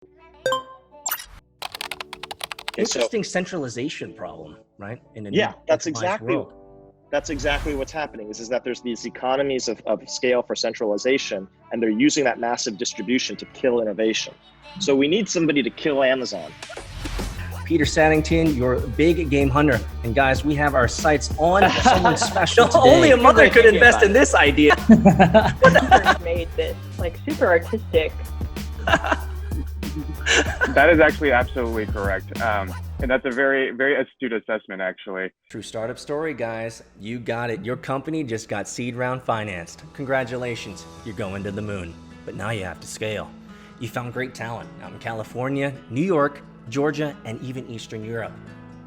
Okay, Interesting centralization problem, right? In a yeah, that's decentralized exactly world. what's happening is that there's these economies of scale for centralization, and they're using that massive distribution to kill innovation. So we need somebody to kill Amazon. Peter Saddington, your big game hunter. And guys, we have our sights on someone special today. Only a mother could invest in this idea. Made this like super artistic. That is actually absolutely correct. And that's a very, very astute assessment, actually. True startup story, guys. You got it. Your company just got seed round financed. Congratulations. You're going to the moon. But now you have to scale. You found great talent out in California, New York, Georgia, and even Eastern Europe.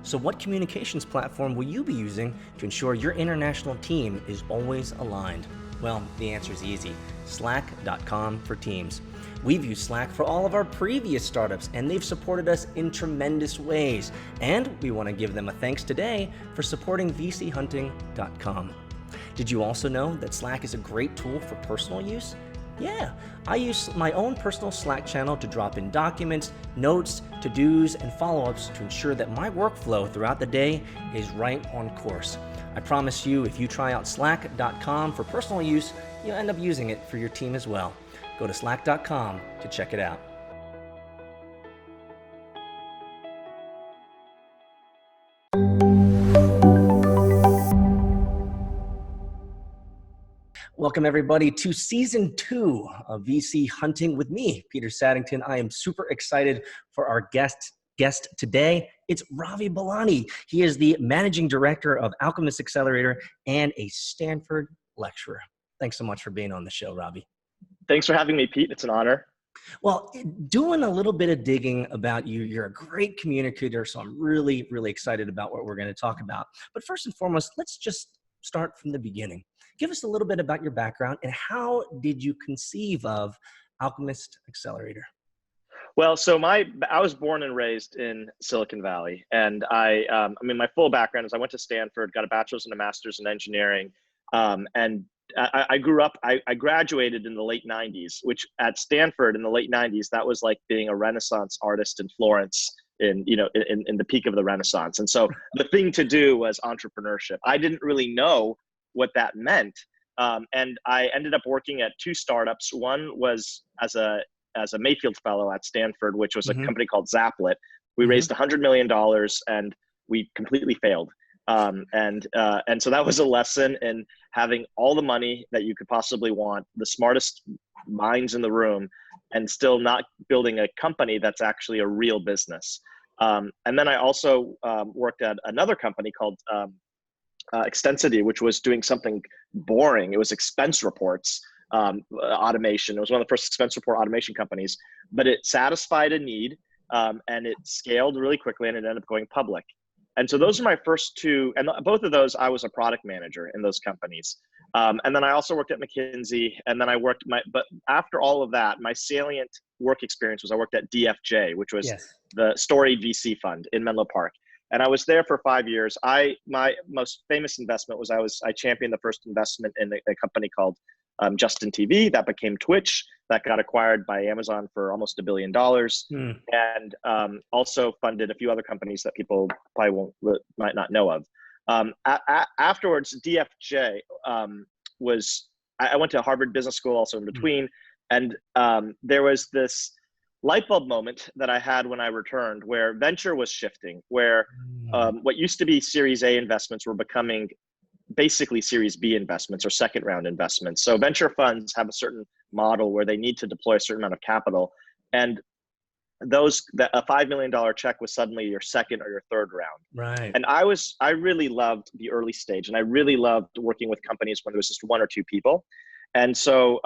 So what communications platform will you be using to ensure your international team is always aligned? Well, the answer is easy. Slack.com for Teams. We've used Slack for all of our previous startups, and they've supported us in tremendous ways. And we want to give them a thanks today for supporting vchunting.com. Did you also know that Slack is a great tool for personal use? Yeah, I use my own personal Slack channel to drop in documents, notes, to-dos, and follow-ups to ensure that my workflow throughout the day is right on course. I promise you, if you try out slack.com for personal use, you'll end up using it for your team as well. Go to slack.com to check it out. Welcome everybody to season 2 of VC Hunting with me, Peter Saddington. I am super excited for our guest today. It's RAVI BELANI. He is the managing director of Alchemist Accelerator and a Stanford lecturer. Thanks so much for being on the show, RAVI. Thanks for having me, Pete. It's an honor. Well, doing a little bit of digging about you, you're a great communicator, so I'm really, really excited about what we're going to talk about. But first and foremost, let's just start from the beginning. Give us a little bit about your background and how did you conceive of Alchemist Accelerator? Well, so I was born and raised in Silicon Valley, and my full background is I went to Stanford, got a bachelor's and a master's in engineering, and I grew up. I graduated in the late '90s, which at Stanford in the late '90s, that was like being a Renaissance artist in Florence in the peak of the Renaissance. And so the thing to do was entrepreneurship. I didn't really know what that meant, and I ended up working at 2 startups. One was as a Mayfield fellow at Stanford, which was a company called Zaplet. We raised $100 million and we completely failed. And so that was a lesson in having all the money that you could possibly want, the smartest minds in the room, and still not building a company that's actually a real business. And then I also worked at another company called Extensity, which was doing something boring. It was expense reports automation. It was one of the first expense report automation companies, but it satisfied a need and it scaled really quickly and it ended up going public. And so those are my first 2, and both of those I was a product manager in those companies. And then I also worked at McKinsey, and then but after all of that, my salient work experience was I worked at DFJ, which was the storied VC fund in Menlo Park. And I was there for 5 years. My most famous investment was I championed the first investment in a company called Justin TV that became Twitch, that got acquired by Amazon for almost $1 billion, and also funded a few other companies that people probably might not know of. Afterwards, DFJ I went to Harvard Business School also in between, and there was this light bulb moment that I had when I returned where venture was shifting, where what used to be Series A investments were becoming basically Series B investments or second round investments. So venture funds have a certain model where they need to deploy a certain amount of capital. And a $5 million check was suddenly your second or your third round. Right. And I really loved the early stage, and I really loved working with companies when there was just 1 or 2 people. And so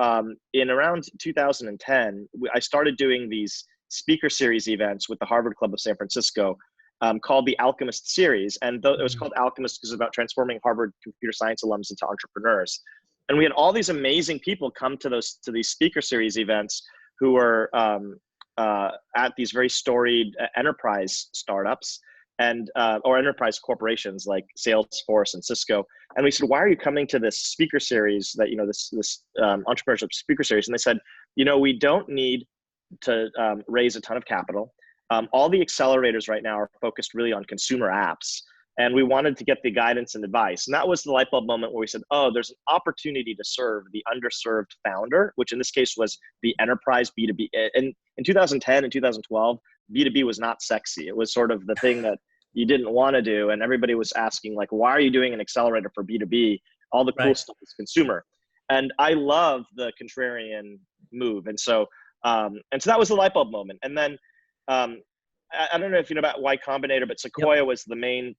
in around 2010, I started doing these speaker series events with the Harvard Club of San Francisco called the Alchemist series. And it was called Alchemist because it was about transforming Harvard computer science alums into entrepreneurs. And we had all these amazing people come to these speaker series events who were at these very storied enterprise startups and or enterprise corporations like Salesforce and Cisco. And we said, why are you coming to this speaker series that, this entrepreneurship speaker series? And they said, we don't need raise a ton of capital. All the accelerators right now are focused really on consumer apps. And we wanted to get the guidance and advice. And that was the light bulb moment where we said, oh, there's an opportunity to serve the underserved founder, which in this case was the enterprise B2B. And in 2010 and 2012, B2B was not sexy. It was sort of the thing that you didn't want to do. And everybody was asking, like, why are you doing an accelerator for B2B? All the cool stuff is consumer. And I love the contrarian move. And so that was the light bulb moment. And then I don't know if you know about Y Combinator, but Sequoia was the main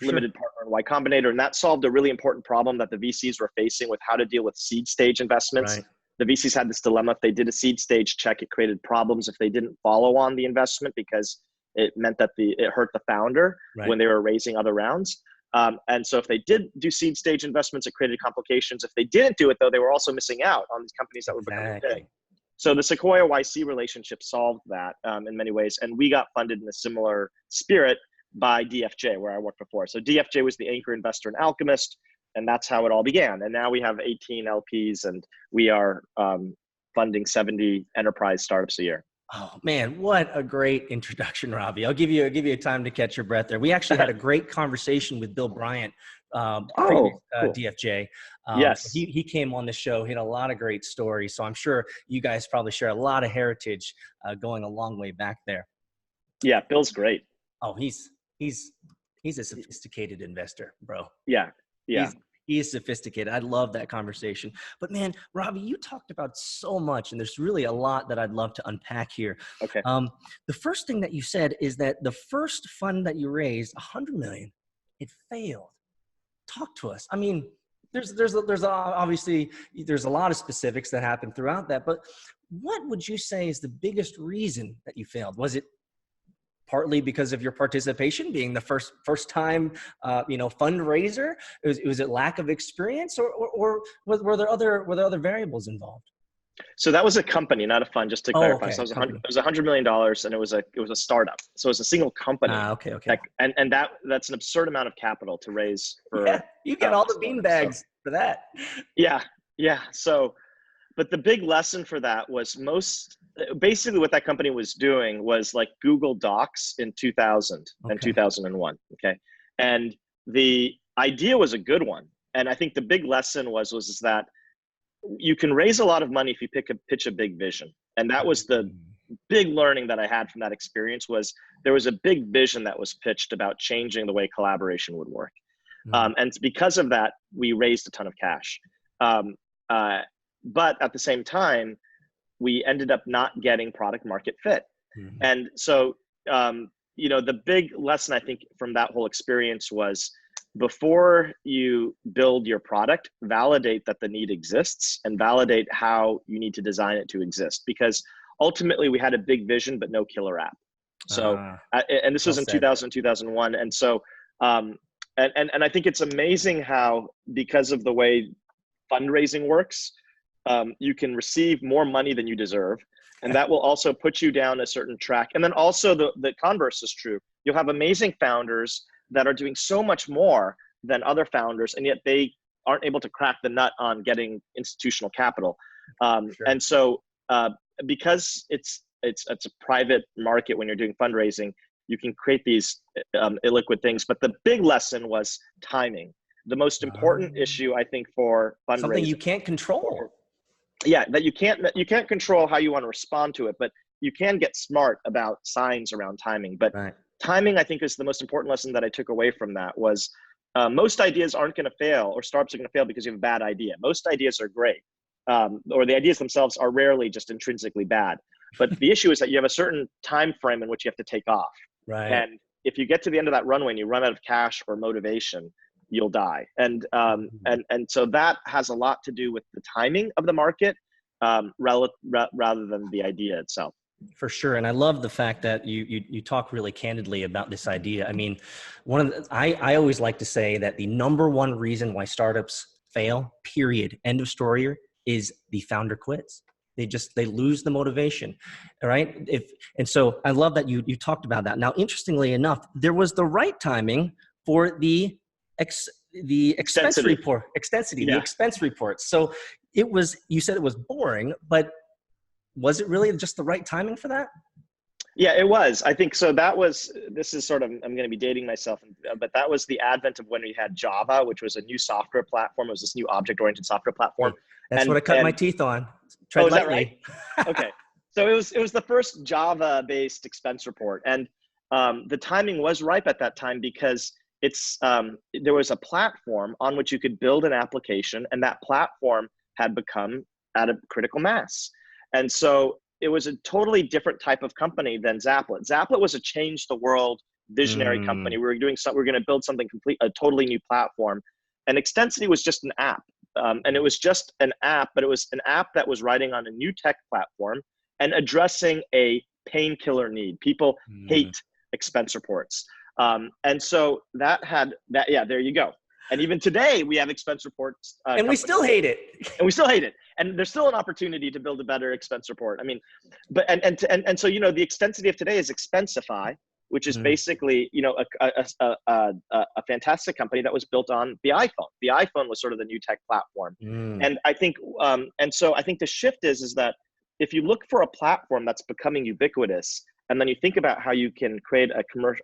limited partner in Y Combinator, and that solved a really important problem that the VCs were facing with how to deal with seed stage investments. The VCs had this dilemma. If they did a seed stage check, it created problems if they didn't follow on the investment because it meant that it hurt the founder when they were raising other rounds. And so if they did do seed stage investments, it created complications. If they didn't do it, though, they were also missing out on these companies that were becoming big. So the Sequoia YC relationship solved that in many ways, and we got funded in a similar spirit by DFJ, where I worked before. So DFJ was the anchor investor in Alchemist, and that's how it all began. And now we have 18 LPs, and we are funding 70 enterprise startups a year. Oh man, what a great introduction, Ravi. I'll give you time to catch your breath there. We actually had a great conversation with Bill Bryant, Cool. DFJ. Yes. He came on the show, he had a lot of great stories. So I'm sure you guys probably share a lot of heritage going a long way back there. Yeah, Bill's great. Oh, he's a sophisticated investor, bro. Yeah. He is sophisticated. I love that conversation. But man, Ravi, you talked about so much, and there's really a lot that I'd love to unpack here. Okay. The first thing that you said is that the first fund that you raised, $100 million, it failed. Talk to us. I mean, there's obviously there's a lot of specifics that happened throughout that, but what would you say is the biggest reason that you failed? Was it partly because of your participation, being the first time, fundraiser? Was it lack of experience, or were there other variables involved? So that was a company, not a fund, just to clarify. Okay. So it was $100 million, and it was a startup. So it was a single company. Okay. And that's an absurd amount of capital to raise for. Yeah, you get all the beanbags for that. Yeah. So, but the big lesson for that was basically what that company was doing was like Google Docs in 2000 and 2001. Okay. And the idea was a good one. And I think the big lesson was that you can raise a lot of money if you pitch a big vision. And that was the big learning that I had from that experience. Was there was a big vision that was pitched about changing the way collaboration would work. And because of that, we raised a ton of cash. But at the same time, we ended up not getting product market fit. And so, the big lesson I think from that whole experience was, before you build your product, validate that the need exists and validate how you need to design it to exist. Because ultimately we had a big vision, but no killer app. So, and this was in 2000, 2001. And so, and I think it's amazing how, because of the way fundraising works, you can receive more money than you deserve. And that will also put you down a certain track. And then also the converse is true. You'll have amazing founders that are doing so much more than other founders, and yet they aren't able to crack the nut on getting institutional capital. And so because it's a private market when you're doing fundraising, you can create these illiquid things. But the big lesson was timing. The most important issue, I think, for fundraising. Something you can't control. Yeah, that you can't control how you want to respond to it, but you can get smart about signs around timing. But timing, I think, is the most important lesson that I took away from that. Was most ideas aren't going to fail, or startups are going to fail because you have a bad idea. Most ideas are great, or the ideas themselves are rarely just intrinsically bad. But the issue is that you have a certain time frame in which you have to take off. And if you get to the end of that runway and you run out of cash or motivation, you'll die. And so that has a lot to do with the timing of the market, rather than the idea itself. For sure. And I love the fact that you talk really candidly about this idea. I mean, I always like to say that the number one reason why startups fail, period, end of story, is the founder quits. They lose the motivation. All right. And so I love that you talked about that. Now, interestingly enough, there was the right timing for the expense report. So you said it was boring, but was it really just the right timing for that? Yeah, it was. I think so. This is sort of, I'm going to be dating myself, but that was the advent of when we had Java, which was a new software platform. It was this new object-oriented software platform. That's what I cut my teeth on. Tread lightly. That right? Okay. So it was the first Java-based expense report. And the timing was ripe at that time because there was a platform on which you could build an application, and that platform had become at a critical mass. And so it was a totally different type of company than Zaplet. Zaplet was a change the world visionary company. We were going to build something a totally new platform. And Extensity was just an app. And it was just an app, but it was an app that was riding on a new tech platform and addressing a painkiller need. People hate expense reports. And so there you go. And even today we have expense reports. And we still hate it. And we still hate it. And there's still an opportunity to build a better expense report. I mean, but, and so, the Extensity of today is Expensify, which is basically, a fantastic company that was built on the iPhone. The iPhone was sort of the new tech platform. And I think, so I think the shift is that if you look for a platform that's becoming ubiquitous, and then you think about how you can create a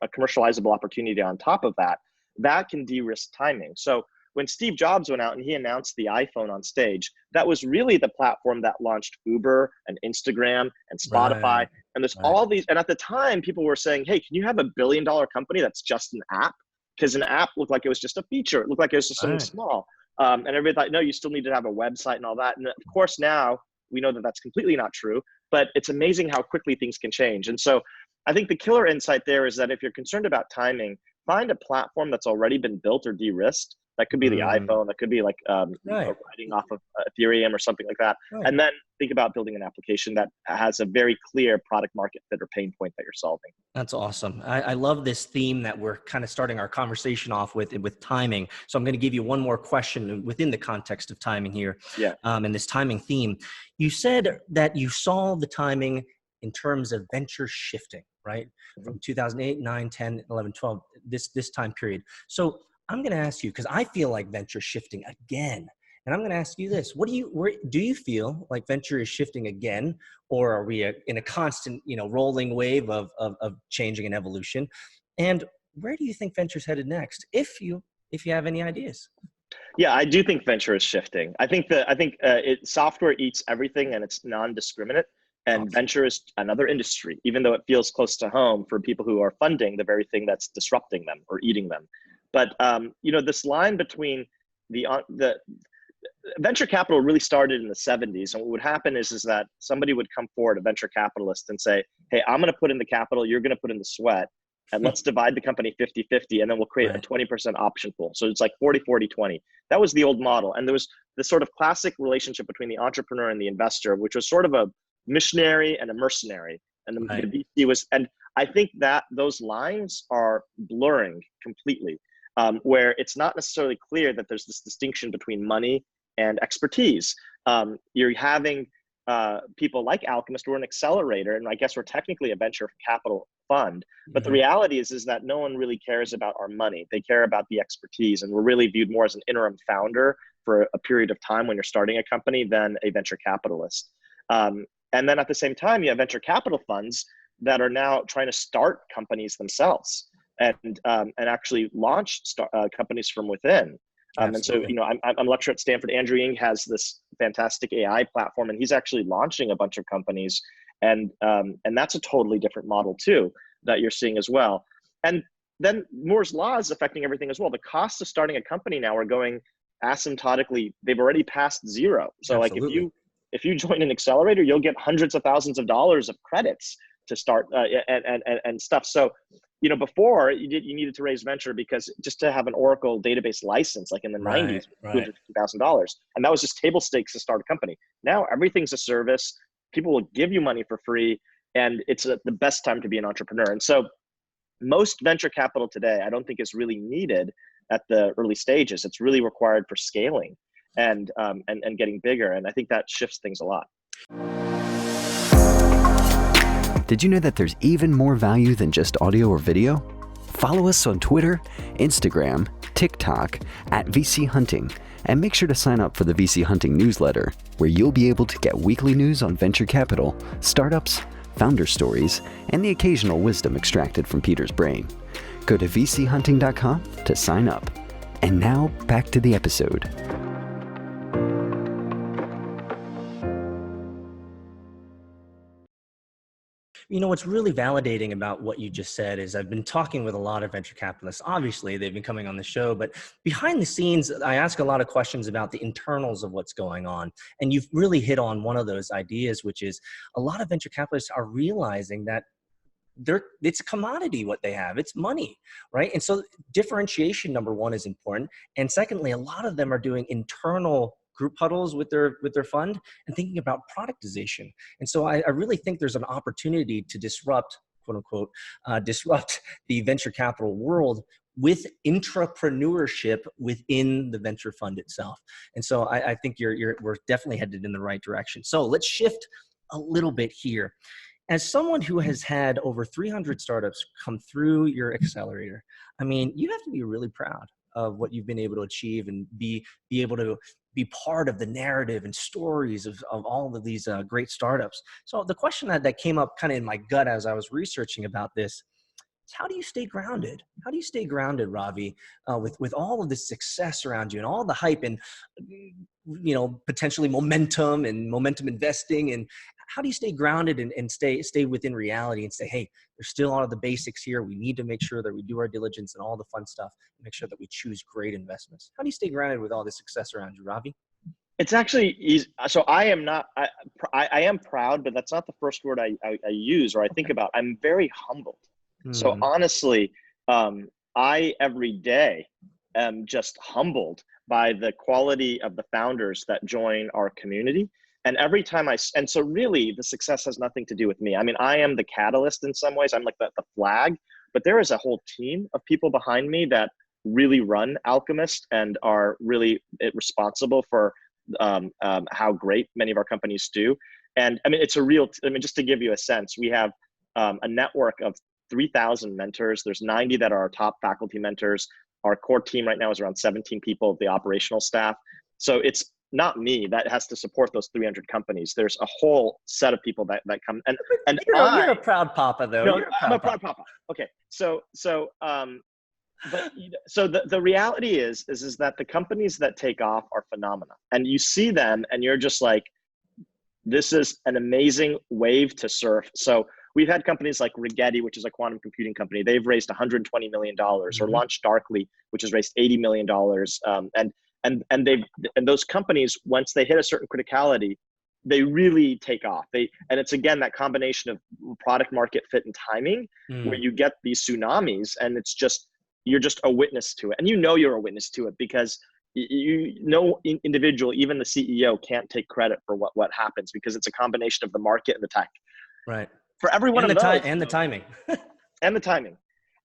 commercializable opportunity on top of that, that can de-risk timing. So when Steve Jobs went out and he announced the iPhone on stage, that was really the platform that launched Uber and Instagram and Spotify. Right. And there's all these, and at the time people were saying, hey, can you have $1 billion company that's just an app? Because an app looked like it was just a feature. It looked like it was just something small. And everybody thought, no, you still need to have a website and all that. And of course now we know that that's completely not true, but it's amazing how quickly things can change. And so I think the killer insight there is that if you're concerned about timing, find a platform that's already been built or de-risked. That could be the iPhone. That could be like writing off of Ethereum or something like that. Right. And then think about building an application that has a very clear product market fit or pain point that you're solving. That's awesome. I love this theme that we're kind of starting our conversation off with timing. So I'm going to give you one more question within the context of timing here. Yeah. And this timing theme. You said that you saw the timing in terms of venture shifting, right? From 2008, 9, 10, 11, 12, this time period. So I'm going to ask you, because I feel like venture shifting again. And I'm going to ask you this. Do you feel like venture is shifting again, or are we in a constant, rolling wave of changing and evolution? And where do you think venture's headed next? If you have any ideas. Yeah, I do think venture is shifting. I think software eats everything and it's non-discriminate. And venture is another industry, even though it feels close to home for people who are funding the very thing that's disrupting them or eating them. But this line between the venture capital really started in the 70s. And what would happen is that somebody would come forward, a venture capitalist, and say, hey, I'm going to put in the capital, you're going to put in the sweat, and let's divide the company 50-50, and then we'll create a 20% option pool. So it's like 40-40-20. That was the old model. And there was this sort of classic relationship between the entrepreneur and the investor, which was sort of a missionary and a mercenary. And the VC was, and I think that those lines are blurring completely. Where it's not necessarily clear that there's this distinction between money and expertise. You're having people like Alchemist, we're an accelerator, and I guess we're technically a venture capital fund. But the reality is that no one really cares about our money. They care about the expertise, and we're really viewed more as an interim founder for a period of time when you're starting a company than a venture capitalist. And then at the same time, you have venture capital funds that are now trying to start companies themselves. And actually launch companies from within. And so, I'm a lecturer at Stanford. Andrew Ng has this fantastic AI platform, and he's actually launching a bunch of companies. And that's a totally different model too, that you're seeing as well. And then Moore's law is affecting everything as well. The costs of starting a company now are going asymptotically. They've already passed zero. So Absolutely. Like if you join an accelerator, you'll get hundreds of thousands of dollars of credits to start and stuff. So, before you needed to raise venture because just to have an Oracle database license, like in the 90s, $250,000. And that was just table stakes to start a company. Now everything's a service. People will give you money for free. And it's the best time to be an entrepreneur. And so most venture capital today, I don't think is really needed at the early stages. It's really required for scaling and getting bigger. And I think that shifts things a lot. Did you know that there's even more value than just audio or video? Follow us on Twitter, Instagram, TikTok @VC Hunting, And make sure to sign up for the VC Hunting newsletter, where you'll be able to get weekly news on venture capital, startups, founder stories, and the occasional wisdom extracted from Peter's brain. Go to vchunting.com to sign up. And now, back to the episode. You know, what's really validating about what you just said is I've been talking with a lot of venture capitalists. Obviously, they've been coming on the show, but behind the scenes, I ask a lot of questions about the internals of what's going on. And you've really hit on one of those ideas, which is a lot of venture capitalists are realizing that it's a commodity what they have. It's money, right? And so differentiation, number one, is important. And secondly, a lot of them are doing internal group huddles with their fund and thinking about productization. And so I really think there's an opportunity to disrupt, quote unquote, disrupt the venture capital world with intrapreneurship within the venture fund itself. And so I think we're definitely headed in the right direction. So let's shift a little bit here. As someone who has had over 300 startups come through your accelerator, I mean, you have to be really proud of what you've been able to achieve and be able to be part of the narrative and stories of all of these great startups. So the question that came up kind of in my gut as I was researching about this is, how do you stay grounded? How do you stay grounded, Ravi, with all of this success around you and all the hype and, you know, potentially momentum investing? And how do you stay grounded and stay within reality and say, hey, there's still all of the basics here. We need to make sure that we do our diligence and all the fun stuff and make sure that we choose great investments. How do you stay grounded with all this success around you, Ravi? It's actually easy. So I am proud, but that's not the first word I use or I think about. I'm very humbled. So honestly, I every day am just humbled by the quality of the founders that join our community. And every time and so really the success has nothing to do with me. I mean, I am the catalyst in some ways. I'm like the flag, but there is a whole team of people behind me that really run Alchemist and are really responsible for how great many of our companies do. And I mean, just to give you a sense, we have a network of 3,000 mentors. There's 90 that are our top faculty mentors. Our core team right now is around 17 people of the operational staff. So it's not me that has to support those 300 companies. There's a whole set of people that come and you're a proud papa though. No, I'm a proud papa. Okay. So the reality is that the companies that take off are phenomena, and you see them and you're just like, this is an amazing wave to surf. So we've had companies like Rigetti, which is a quantum computing company. They've raised $120 million, or launched Darkly, which has raised $80 million. And those companies, once they hit a certain criticality, they really take off. And it's again that combination of product market fit and timing, where you get these tsunamis, and you're just a witness to it, and you're a witness to it because individual, even the CEO, can't take credit for what happens because it's a combination of the market and the tech. Right. For every one of those, and the timing, and the timing.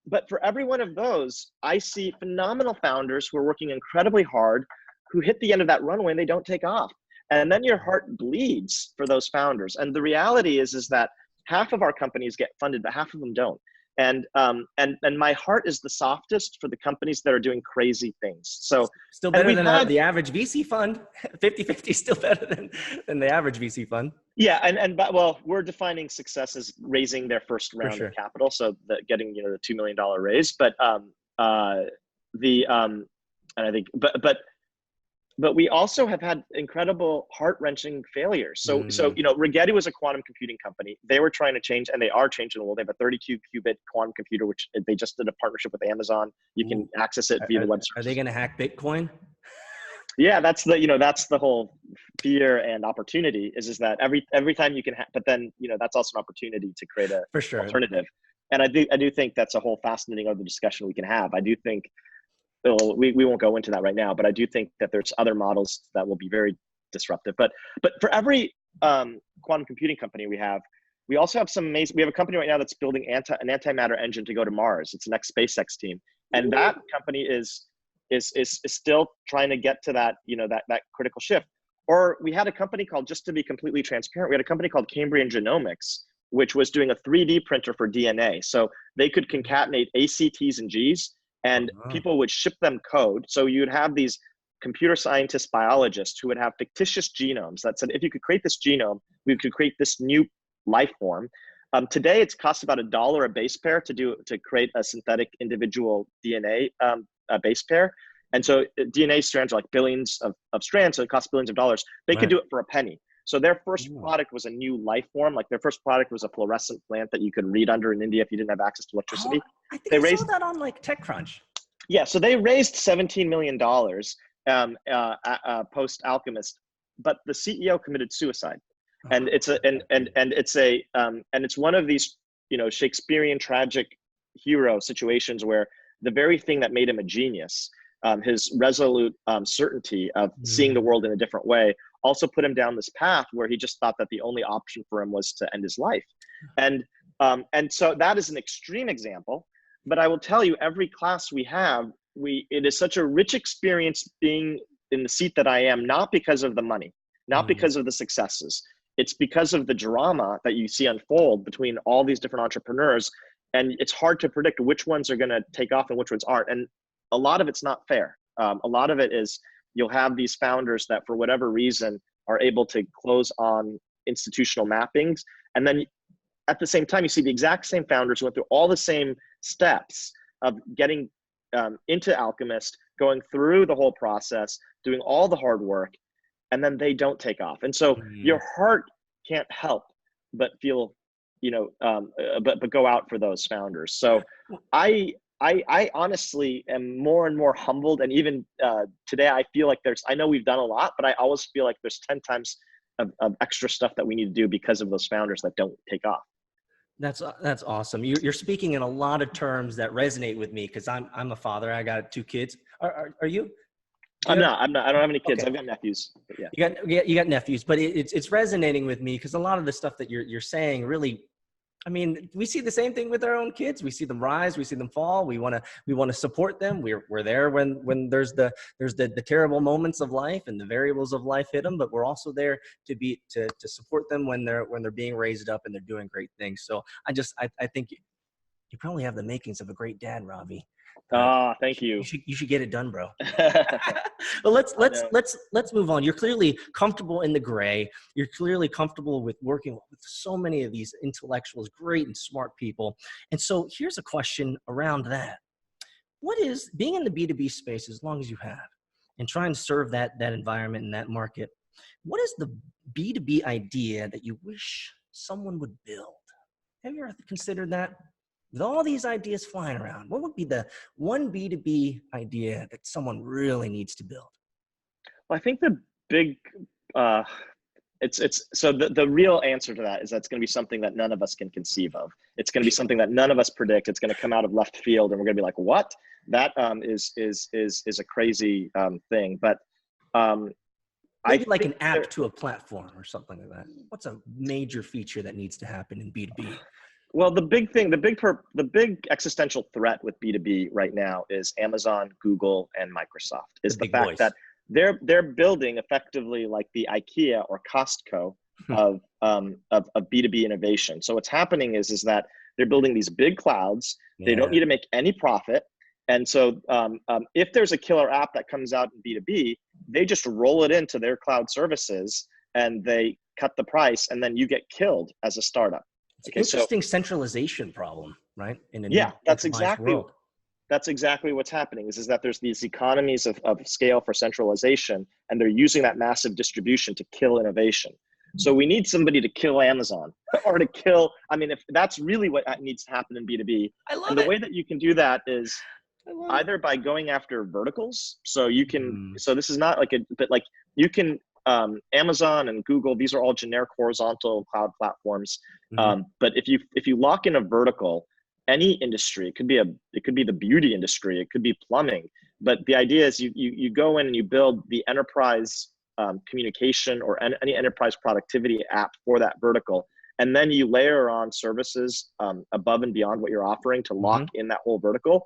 But for every one of those, I see phenomenal founders who are working incredibly hard, who hit the end of that runway and they don't take off. And then your heart bleeds for those founders. And the reality is that half of our companies get funded, but half of them don't. And my heart is the softest for the companies that are doing crazy things. So still better than the average VC fund. 50-50 is still better than the average VC fund. Yeah, but we're defining success as raising their first round of capital, so getting the $2 million raise. But but we also have had incredible heart-wrenching failures. So Rigetti was a quantum computing company. They were trying to change, and they are changing the world. They have a 32 qubit quantum computer, which they just did a partnership with Amazon. You can access it via the website. Are they going to hack Bitcoin? Yeah, that's the whole fear and opportunity is that every time you can, but then that's also an opportunity to create a alternative. And I do think that's a whole fascinating other discussion we can have. I do think we won't go into that right now, but I do think that there's other models that will be very disruptive. But for every quantum computing company we also have some amazing. We have a company right now that's building an antimatter engine to go to Mars. It's the next SpaceX team, and that company is still trying to get to that that critical shift. Or we had a company called, just to be completely transparent, we had a company called Cambrian Genomics, which was doing a 3D printer for DNA. So they could concatenate A, C, Ts, and Gs, and people would ship them code. So you'd have these computer scientists, biologists who would have fictitious genomes that said, if you could create this genome, we could create this new life form. Today, it's cost about $1 a base pair to create a synthetic individual DNA base pair. And so DNA strands are like billions of strands, so it costs billions of dollars. They could do it for a penny. So their first product was a new life form. Like their first product was a fluorescent plant that you could read under in India if you didn't have access to electricity. I think I saw that on like TechCrunch. Yeah, so they raised $17 million post Alchemist, but the CEO committed suicide. And it's one of these, Shakespearean tragic hero situations where the very thing that made him a genius, his resolute certainty of seeing the world in a different way, also put him down this path where he just thought that the only option for him was to end his life. And so that is an extreme example. But I will tell you, every class we have, it is such a rich experience being in the seat that I am, not because of the money, not because of the successes. It's because of the drama that you see unfold between all these different entrepreneurs. And it's hard to predict which ones are going to take off and which ones aren't. And a lot of it's not fair. A lot of it is you'll have these founders that for whatever reason are able to close on institutional mappings. And then at the same time, you see the exact same founders who went through all the same steps of getting into Alchemist, going through the whole process, doing all the hard work, and then they don't take off. And so your heart can't help but feel, but go out for those founders. So I honestly am more and more humbled. And even today, I feel like I know we've done a lot, but I always feel like there's 10 times of extra stuff that we need to do because of those founders that don't take off. That's awesome. You're speaking in a lot of terms that resonate with me because I'm a father. I got 2 kids. Are you? I'm not. I don't have any kids. Okay. I've got nephews. But yeah. You got nephews, but it's resonating with me because a lot of the stuff that you're saying really, I mean, we see the same thing with our own kids. We see them rise, we see them fall. We want to support them. We're there when there's the terrible moments of life and the variables of life hit them, but we're also there to support them when they're being raised up and they're doing great things. So I think you probably have the makings of a great dad, Ravi. Thank you. You should get it done, bro. But let's move on. You're clearly comfortable in the gray. You're clearly comfortable with working with so many of these intellectuals, great and smart people. And so here's a question around that. What is being in the B2B space as long as you have and trying to serve that environment and that market? What is the B2B idea that you wish someone would build? Have you ever considered that? With all these ideas flying around, what would be the one B2B idea that someone really needs to build? Well, I think the big, so the real answer to that is that's going to be something that none of us can conceive of. It's going to be something that none of us predict. It's going to come out of left field, and we're going to be like, "What? That is a crazy thing." But maybe like an app to a platform or something like that. What's a major feature that needs to happen in B2B? Well, the big existential threat with B2B right now is Amazon, Google, and Microsoft. Is the fact that they're building effectively like the IKEA or Costco of B2B innovation. So what's happening is that they're building these big clouds. Yeah. They don't need to make any profit. And so if there's a killer app that comes out in B2B, they just roll it into their cloud services and they cut the price, and then you get killed as a startup. It's an interesting centralization problem, right? That's exactly what's happening is that there's these economies of scale for centralization, and they're using that massive distribution to kill innovation. So we need somebody to kill Amazon or to kill, if that's really what needs to happen in B2B. The way that you can do that is either by going after verticals. So you can, so this is not but you can, Amazon and Google, these are all generic horizontal cloud platforms. But if you lock in a vertical, any industry, it could be the beauty industry, it could be plumbing. But the idea is you go in and you build the enterprise communication or any enterprise productivity app for that vertical. And then you layer on services above and beyond what you're offering to lock in that whole vertical.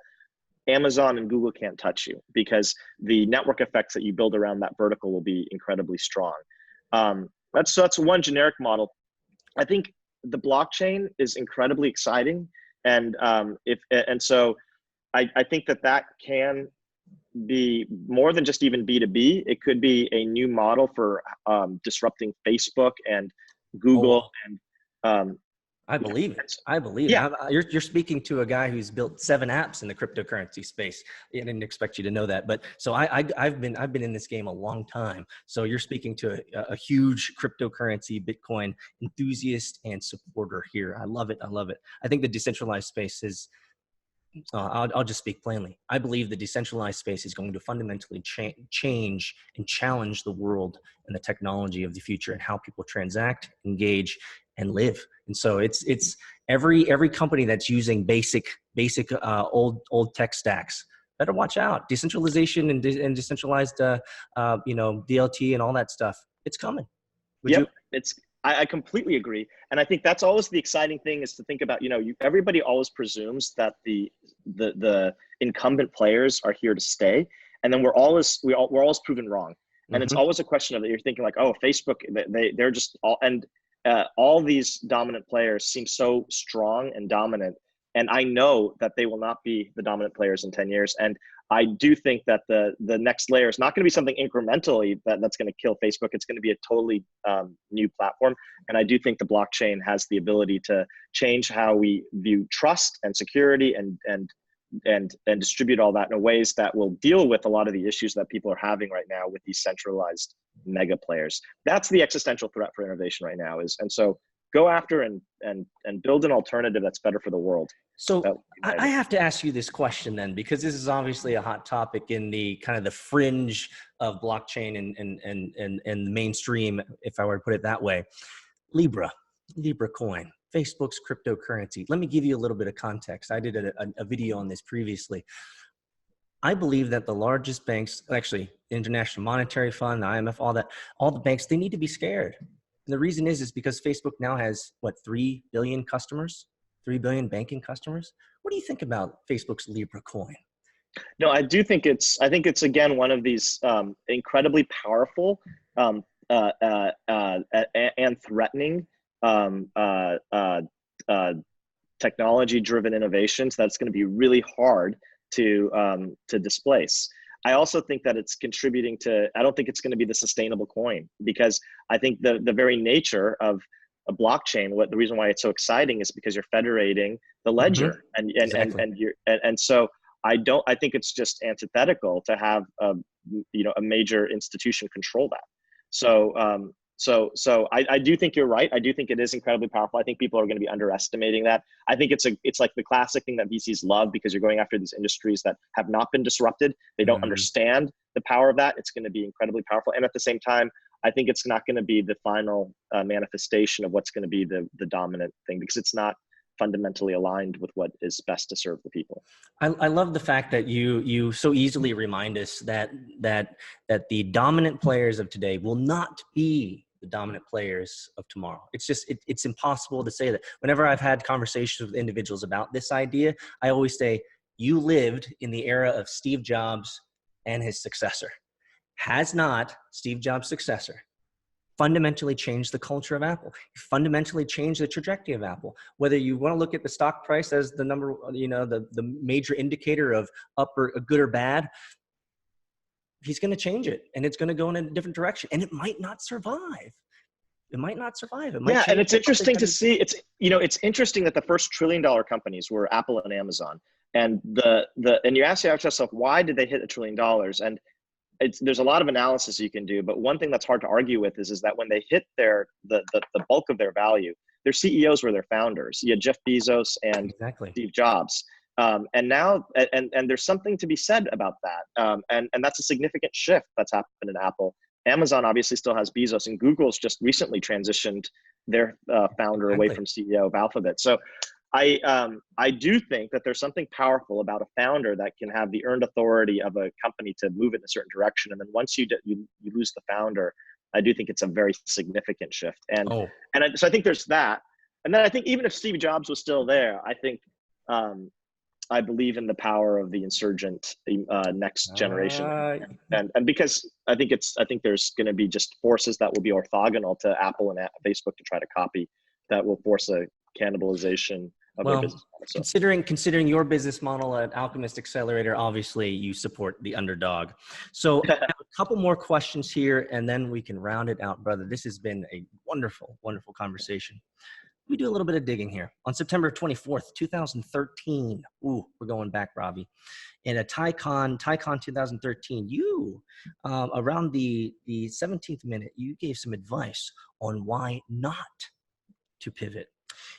Amazon and Google can't touch you because the network effects that you build around that vertical will be incredibly strong. That's one generic model. I think the blockchain is incredibly exciting, and so I think that can be more than just even B2B. It could be a new model for disrupting Facebook and Google and I believe it. I believe yeah. it. You're speaking to a guy who's built 7 apps in the cryptocurrency space. I didn't expect you to know that, but so I've been in this game a long time. So you're speaking to a huge cryptocurrency Bitcoin enthusiast and supporter here. I love it. I love it. I think the decentralized space is. I'll just speak plainly. I believe the decentralized space is going to fundamentally change and challenge the world and the technology of the future and how people transact, engage, and live. And so it's every company that's using basic old tech stacks better watch out. Decentralization and decentralized DLT and all that stuff. It's coming. I completely agree. And I think that's always the exciting thing, is to think about, everybody always presumes that the incumbent players are here to stay. And then we're always proven wrong. And it's always a question of that you're thinking like, oh, Facebook, they're just all these dominant players seem so strong and dominant. And I know that they will not be the dominant players in 10 years. And I do think that the next layer is not going to be something incrementally that's going to kill Facebook. It's going to be a totally new platform. And I do think the blockchain has the ability to change how we view trust and security and distribute all that in ways that will deal with a lot of the issues that people are having right now with these centralized mega players. That's the existential threat for innovation right now and so go after and build an alternative that's better for the world. So I have to ask you this question then, because this is obviously a hot topic in the kind of the fringe of blockchain and the mainstream, if I were to put it that way. Libra coin, Facebook's cryptocurrency. Let me give you a little bit of context. I did a video on this previously. I believe that the largest banks, actually International Monetary Fund, the IMF, all the banks, they need to be scared. And the reason is because Facebook now has 3 billion customers, 3 billion banking customers. What do you think about Facebook's Libra coin? No, I think it's again one of these incredibly powerful and threatening technology-driven innovations that's going to be really hard to displace. I also think that it's contributing to, I don't think it's going to be the sustainable coin, because I think the very nature of a blockchain, the reason why it's so exciting is because you're federating the ledger. And so I think it's just antithetical to have a major institution control that. So I do think you're right. I do think it is incredibly powerful. I think people are going to be underestimating that. I think it's like the classic thing that VCs love, because you're going after these industries that have not been disrupted. They don't understand the power of that. It's going to be incredibly powerful. And at the same time, I think it's not going to be the final manifestation of what's going to be the dominant thing, because it's not fundamentally aligned with what is best to serve the people. I love the fact that you so easily remind us that the dominant players of today will not be the dominant players of tomorrow. It's just, it's impossible to say that. Whenever I've had conversations with individuals about this idea, I always say, you lived in the era of Steve Jobs and his successor. Has not Steve Jobs' successor fundamentally changed the culture of Apple, fundamentally changed the trajectory of Apple? Whether you want to look at the stock price as the number, the major indicator of up or good or bad, he's going to change it, and it's going to go in a different direction, and it might not survive. It might not survive. It might change. And it's interesting to see. It's interesting that the first $1 trillion companies were Apple and Amazon, and and you ask yourself, why did they hit $1 trillion? And there's a lot of analysis you can do, but one thing that's hard to argue with is that when they hit the bulk of their value, their CEOs were their founders. You had Jeff Bezos and Steve Jobs. And now, and there's something to be said about that. And that's a significant shift that's happened in Apple. Amazon obviously still has Bezos, and Google's just recently transitioned their founder away from CEO of Alphabet. So I do think that there's something powerful about a founder that can have the earned authority of a company to move it in a certain direction. And then once you lose the founder, I do think it's a very significant shift. So I think there's that. And then I think even if Steve Jobs was still there, I think, I believe in the power of the insurgent next generation, and because I think there's going to be just forces that will be orthogonal to Apple and Facebook to try to copy, that will force a cannibalization of their Well, business model. So. considering your business model at Alchemist Accelerator, obviously you support the underdog. So I have a couple more questions here, and then we can round it out, brother. This has been a wonderful, wonderful conversation. We do a little bit of digging here. On September 24th, 2013, ooh, we're going back, Ravi. In a TyCon 2013, you, around the 17th minute, you gave some advice on why not to pivot.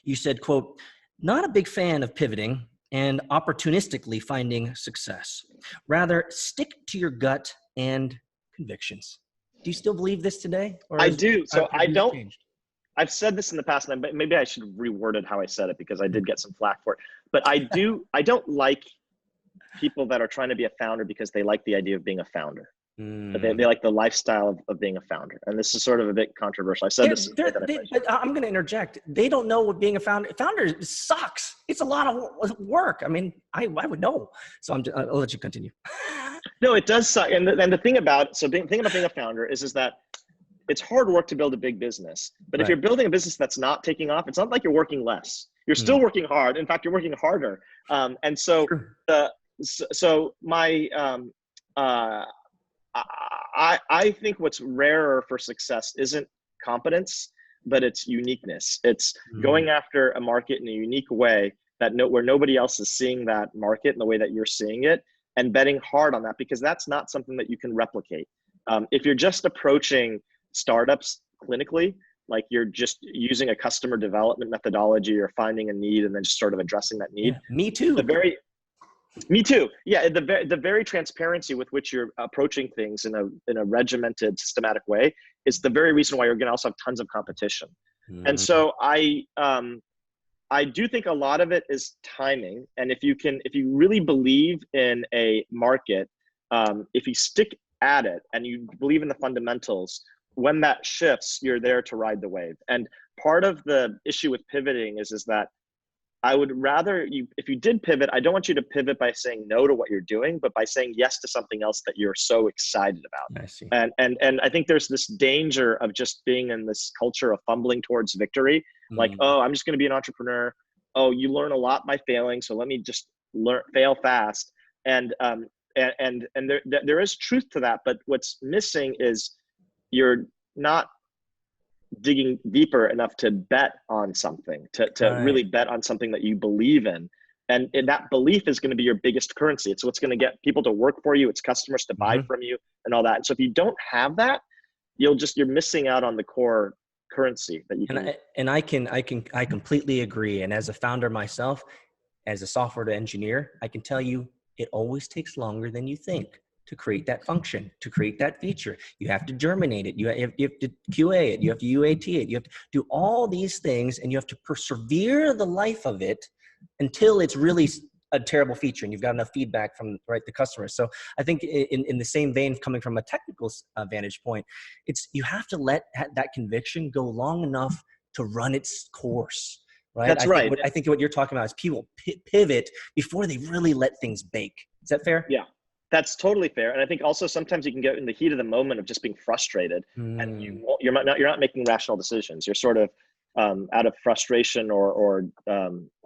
You said, quote, not a big fan of pivoting and opportunistically finding success. Rather, stick to your gut and convictions. Do you still believe this today? Or I do. So I don't. Changed? I've said this in the past, and maybe I should reword it how I said it because I did get some flack for it. But I don't like people that are trying to be a founder because they like the idea of being a founder. But they like the lifestyle of being a founder. And this is sort of a bit controversial. I said this. But I'm going to interject. They don't know what being a founder sucks. It's a lot of work. I mean, I would know. So I'll let you continue. No, it does suck. And the thing about, being a founder is that it's hard work to build a big business. But if you're building a business that's not taking off, it's not like you're working less. You're still working hard. In fact, you're working harder. And so I think what's rarer for success isn't competence, but it's uniqueness. It's going after a market in a unique way where nobody else is seeing that market in the way that you're seeing it, and betting hard on that, because that's not something that you can replicate. If you're just approaching startups clinically, like you're just using a customer development methodology or finding a need and then just sort of addressing that need. Yeah, me too. Me too. Yeah, the very transparency with which you're approaching things in a regimented, systematic way is the very reason why you're going to also have tons of competition. And so I do think a lot of it is timing. And if you really believe in a market, if you stick at it and you believe in the fundamentals, when that shifts, you're there to ride the wave. And part of the issue with pivoting is that I would rather if you did pivot, I don't want you to pivot by saying no to what you're doing, but by saying yes to something else that you're so excited about. I see. And I think there's this danger of just being in this culture of fumbling towards victory. Like, oh, I'm just going to be an entrepreneur. Oh, you learn a lot by failing, so let me just fail fast. And there is truth to that, but what's missing is you're not digging deeper enough to bet on something, to really bet on something that you believe in. And that belief is going to be your biggest currency. It's what's going to get people to work for you. It's customers to buy from you and all that. And so if you don't have that, you're missing out on the core currency that you can. And I completely agree. And as a founder myself, as a software engineer, I can tell you it always takes longer than you think to create that function, to create that feature. You have to germinate it. You have to QA it. You have to UAT it. You have to do all these things, and you have to persevere the life of it until it's really a terrible feature and you've got enough feedback from the customers. So I think in the same vein, coming from a technical vantage point, you have to let that conviction go long enough to run its course. Right? That's right. I think what you're talking about is people pivot before they really let things bake. Is that fair? Yeah. That's totally fair. And I think also sometimes you can get in the heat of the moment of just being frustrated and you're not making rational decisions. You're sort of out of frustration or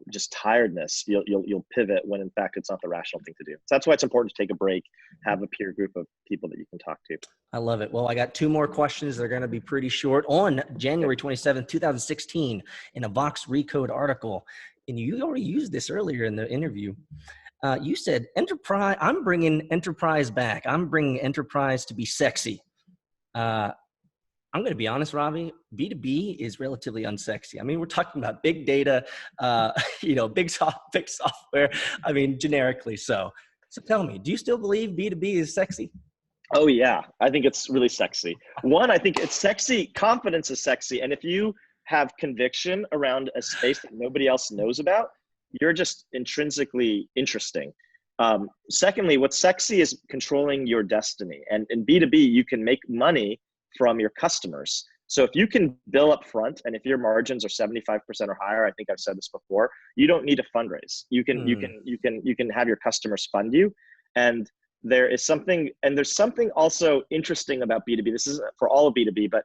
just tiredness, you'll pivot when in fact it's not the rational thing to do. So that's why it's important to take a break, have a peer group of people that you can talk to. I love it. Well, I got two more questions. They're going to be pretty short. On January 27th, 2016, in a Vox Recode article, and you already used this earlier in the interview, you said, enterprise, I'm bringing enterprise back. I'm bringing enterprise to be sexy. I'm going to be honest, Ravi, B2B is relatively unsexy. I mean, we're talking about big data, big software. I mean, generically so. So tell me, do you still believe B2B is sexy? Oh yeah, I think it's really sexy. One, I think it's sexy. Confidence is sexy. And if you have conviction around a space that nobody else knows about, you're just intrinsically interesting. Secondly, what's sexy is controlling your destiny. And in B2B, you can make money from your customers. So if you can bill up front, and if your margins are 75% or higher, I think I've said this before, you don't need to fundraise. You can have your customers fund you. And there's something also interesting about B2B. This isn't for all of B2B, but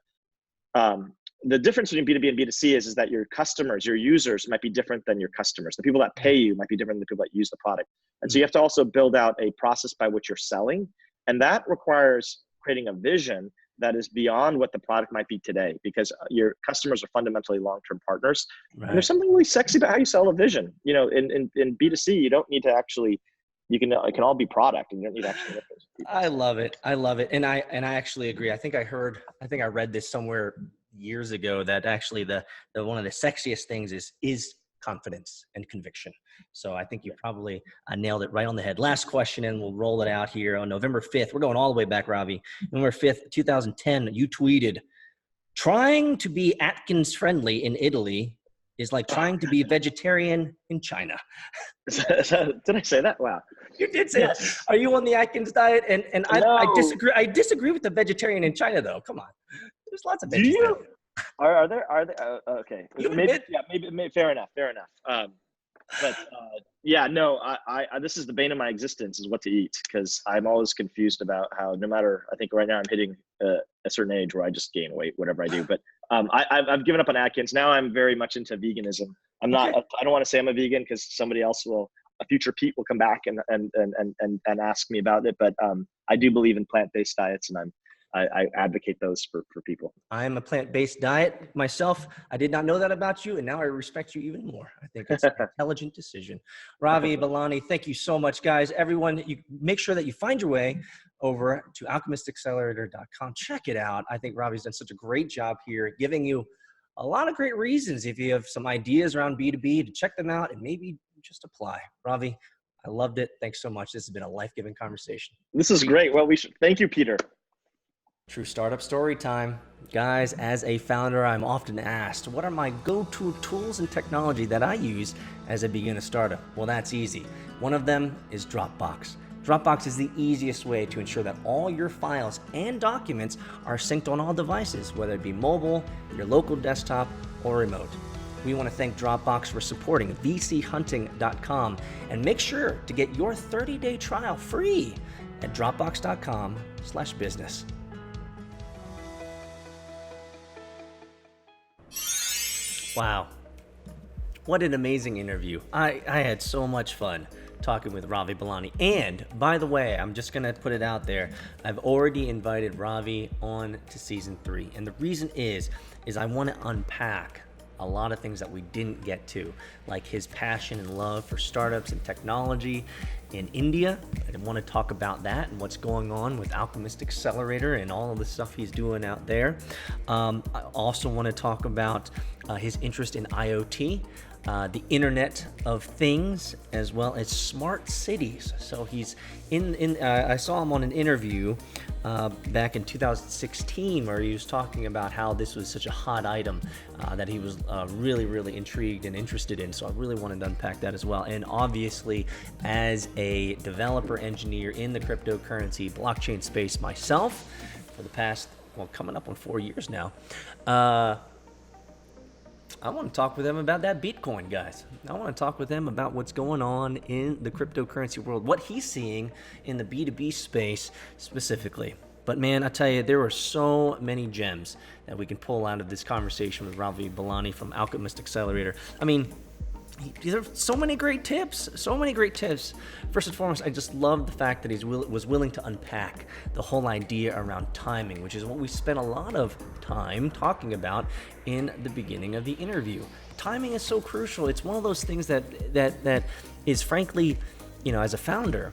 the difference between B2B and B2C is that your customers, your users might be different than your customers. The people that pay you might be different than the people that use the product. And so you have to also build out a process by which you're selling. And that requires creating a vision that is beyond what the product might be today, because your customers are fundamentally long-term partners. Right. And there's something really sexy about how you sell a vision. You know, in B2C, you don't need to actually, it can all be product, and you don't need to actually. I love it. I love it. And I actually agree. I think I read this somewhere years ago that actually the one of the sexiest things is confidence and conviction. So I think you probably nailed it right on the head. Last question, and we'll roll it out here on November 5th. We're going all the way back, Ravi. November 5th, 2010, you tweeted, "Trying to be Atkins friendly in Italy is like trying to be vegetarian in China." Did I say that? Wow. You did say that. Are you on the Atkins diet? And No. I disagree. I disagree with the vegetarian in China, though. Come on. There's lots of veggies. Do you? Are there? Okay. Maybe, fair enough. No. I this is the bane of my existence, is what to eat, because I'm always confused about how, no matter, I think right now I'm hitting a certain age where I just gain weight, whatever I do. But I've given up on Atkins. Now I'm very much into veganism. I'm not. Okay. I don't want to say I'm a vegan, because somebody else a future Pete will come back and ask me about it. But I do believe in plant-based diets, and I advocate those for people. I'm a plant-based diet myself. I did not know that about you, and now I respect you even more. I think it's an intelligent decision. Ravi, BELANI, thank you so much, guys. Everyone, you make sure that you find your way over to alchemistaccelerator.com. Check it out. I think Ravi's done such a great job here, giving you a lot of great reasons, if you have some ideas around B2B, to check them out and maybe just apply. Ravi, I loved it. Thanks so much. This has been a life-giving conversation. This is great. Well, thank you, Peter. True startup story time. Guys, as a founder, I'm often asked, what are my go-to tools and technology that I use as I begin a startup? Well, that's easy. One of them is Dropbox. Dropbox is the easiest way to ensure that all your files and documents are synced on all devices, whether it be mobile, your local desktop, or remote. We want to thank Dropbox for supporting vchunting.com, and make sure to get your 30-day trial free at dropbox.com/business. Wow. What an amazing interview. I had so much fun talking with Ravi BELANI. And by the way, I'm just going to put it out there. I've already invited Ravi on to season 3. And the reason is I want to unpack a lot of things that we didn't get to, like his passion and love for startups and technology in India. I want to talk about that and what's going on with Alchemist Accelerator and all of the stuff he's doing out there. I also want to talk about his interest in IoT, the Internet of Things, as well as smart cities. So he's I saw him on an interview back in 2016 where he was talking about how this was such a hot item that he was really, really intrigued and interested in. So I really wanted to unpack that as well. And obviously, as a developer engineer in the cryptocurrency blockchain space myself for the past, coming up on 4 years now, I want to talk with them about that Bitcoin, guys. I want to talk with them about what's going on in the cryptocurrency world, what he's seeing in the B2B space specifically. But man, I tell you, there are so many gems that we can pull out of this conversation with Ravi BELANI from Alchemist Accelerator. I mean, there are so many great tips, First and foremost, I just love the fact that he was willing to unpack the whole idea around timing, which is what we spent a lot of time talking about in the beginning of the interview. Timing is so crucial. It's one of those things that is, frankly, as a founder,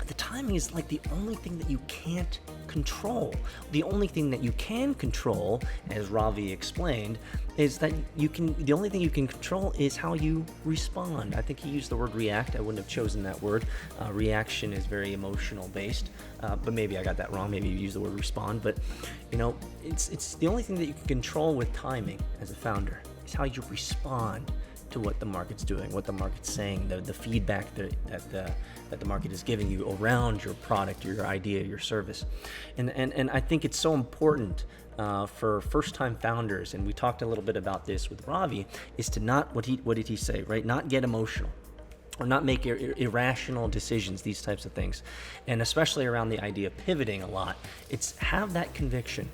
the timing is like the only thing that you can't control. The only thing that you can control, as Ravi explained, is that the only thing you can control is how you respond. I think he used the word react. I wouldn't have chosen that word. Reaction is very emotional based, but maybe I got that wrong. Maybe you used the word respond, but it's the only thing that you can control with timing as a founder is how you respond to what the market's doing, what the market's saying, the feedback that the market is giving you around your product, your idea, your service. And I think it's so important for first-time founders, and we talked a little bit about this with Ravi, is to not, what did he say, right? Not get emotional or not make irrational decisions, these types of things. And especially around the idea of pivoting a lot, it's have that conviction.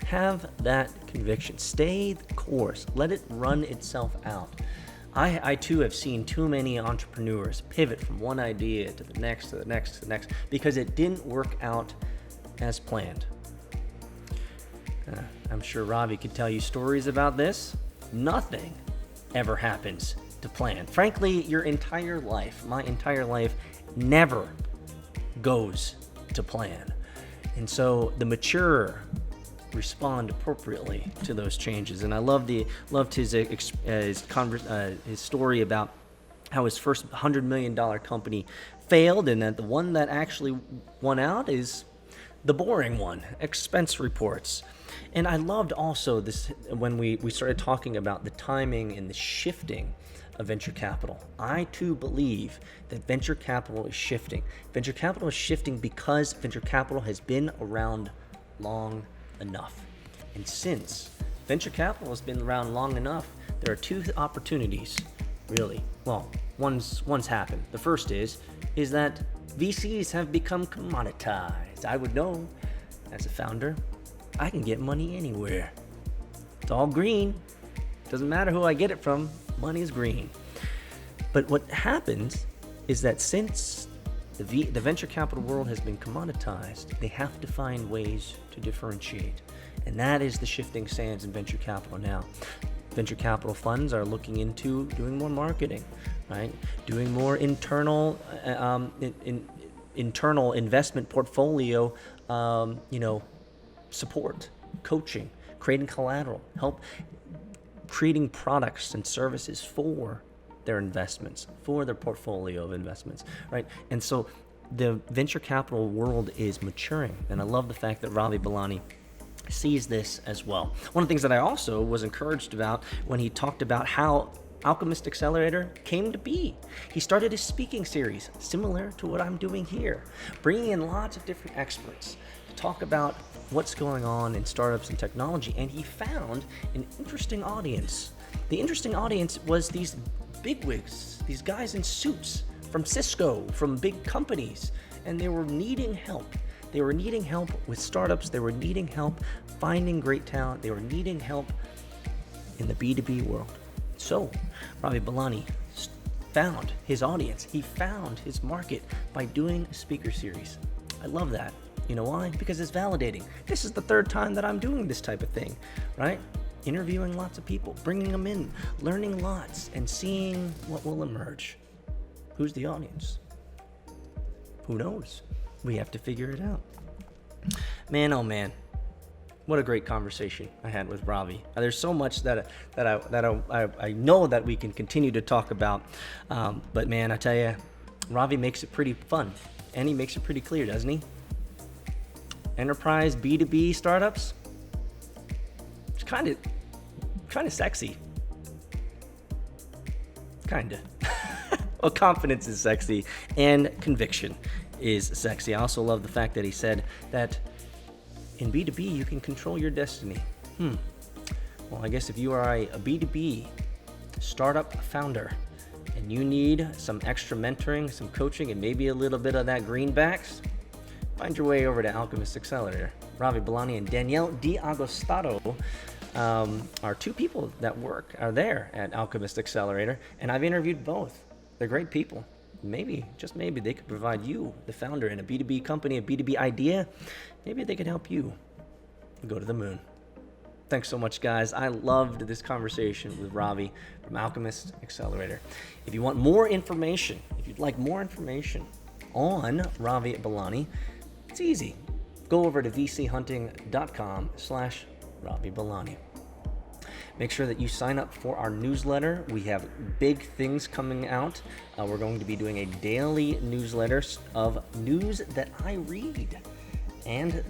Have that conviction. Stay the course. Let it run itself out. I too have seen too many entrepreneurs pivot from one idea to the next, to the next, to the next, because it didn't work out as planned. I'm sure Ravi could tell you stories about this. Nothing ever happens to plan. Frankly, your entire life, my entire life, never goes to plan. And so the mature respond appropriately to those changes. And I loved his story about how his first $100 million company failed, and that the one that actually won out is the boring one, expense reports. And I loved also this when we started talking about the timing and the shifting of venture capital. I too believe that venture capital is shifting. Venture capital is shifting because venture capital has been around long enough. And since venture capital has been around long enough, there are two opportunities, really. Well, one's happened. The first is that VCs have become commoditized. I would know, as a founder, I can get money anywhere. It's all green. Doesn't matter who I get it from, money is green. But what happens is that since the venture capital world has been commoditized, they have to find ways to differentiate. And that is the shifting sands in venture capital now. Venture capital funds are looking into doing more marketing, right? Doing more internal investment portfolio, support, coaching, creating collateral, help creating products and services for their investments, for their portfolio of investments, right? And so the venture capital world is maturing, and I love the fact that Ravi BELANI sees this as well. One of the things that I also was encouraged about when he talked about how Alchemist Accelerator came to be. He started his speaking series, similar to what I'm doing here, bringing in lots of different experts to talk about what's going on in startups and technology, and he found an interesting audience. The interesting audience was these bigwigs, these guys in suits from Cisco, from big companies, and they were needing help. They were needing help with startups. They were needing help finding great talent. They were needing help in the B2B world. So Ravi BELANI found his audience. He found his market by doing a speaker series. I love that. You know why? Because it's validating. This is the third time that I'm doing this type of thing, right? Interviewing lots of people, bringing them in, learning lots, and seeing what will emerge. Who's the audience? Who knows? We have to figure it out. Man, oh man, what a great conversation I had with Ravi. There's so much that I know that we can continue to talk about, but man, I tell you, Ravi makes it pretty fun, and he makes it pretty clear, doesn't he? Enterprise B2B startups, it's kind of sexy. Kinda. Well, confidence is sexy, and conviction is sexy. I also love the fact that he said that in B2B, you can control your destiny. Well, I guess if you are a B2B startup founder and you need some extra mentoring, some coaching, and maybe a little bit of that greenbacks, find your way over to Alchemist Accelerator. Ravi BELANI and Danielle D'Agostado are two people that are there at Alchemist Accelerator, and I've interviewed both. They're great people. Maybe, just maybe, they could provide you, the founder in a B2B company, a B2B idea. Maybe they could help you go to the moon. Thanks so much, guys. I loved this conversation with Ravi from Alchemist Accelerator. If you want more information, if you'd like more information on Ravi BELANI, it's easy. Go over to vchunting.com/Ravi BELANI. Make sure that you sign up for our newsletter. We have big things coming out. We're going to be doing a daily newsletter of news that I read and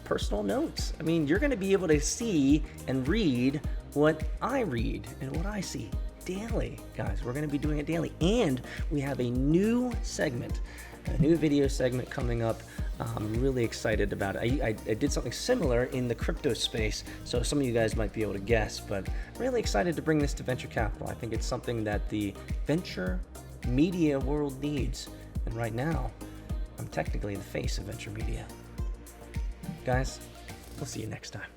personal notes. I mean, you're going to be able to see and read what I read and what I see daily, guys. We're going to be doing it daily. And we have a new segment, a new video segment coming up. I'm really excited about it. I did something similar in the crypto space, so some of you guys might be able to guess, but I'm really excited to bring this to venture capital. I think it's something that the venture media world needs. And right now, I'm technically the face of venture media. Guys, We'll see you next time.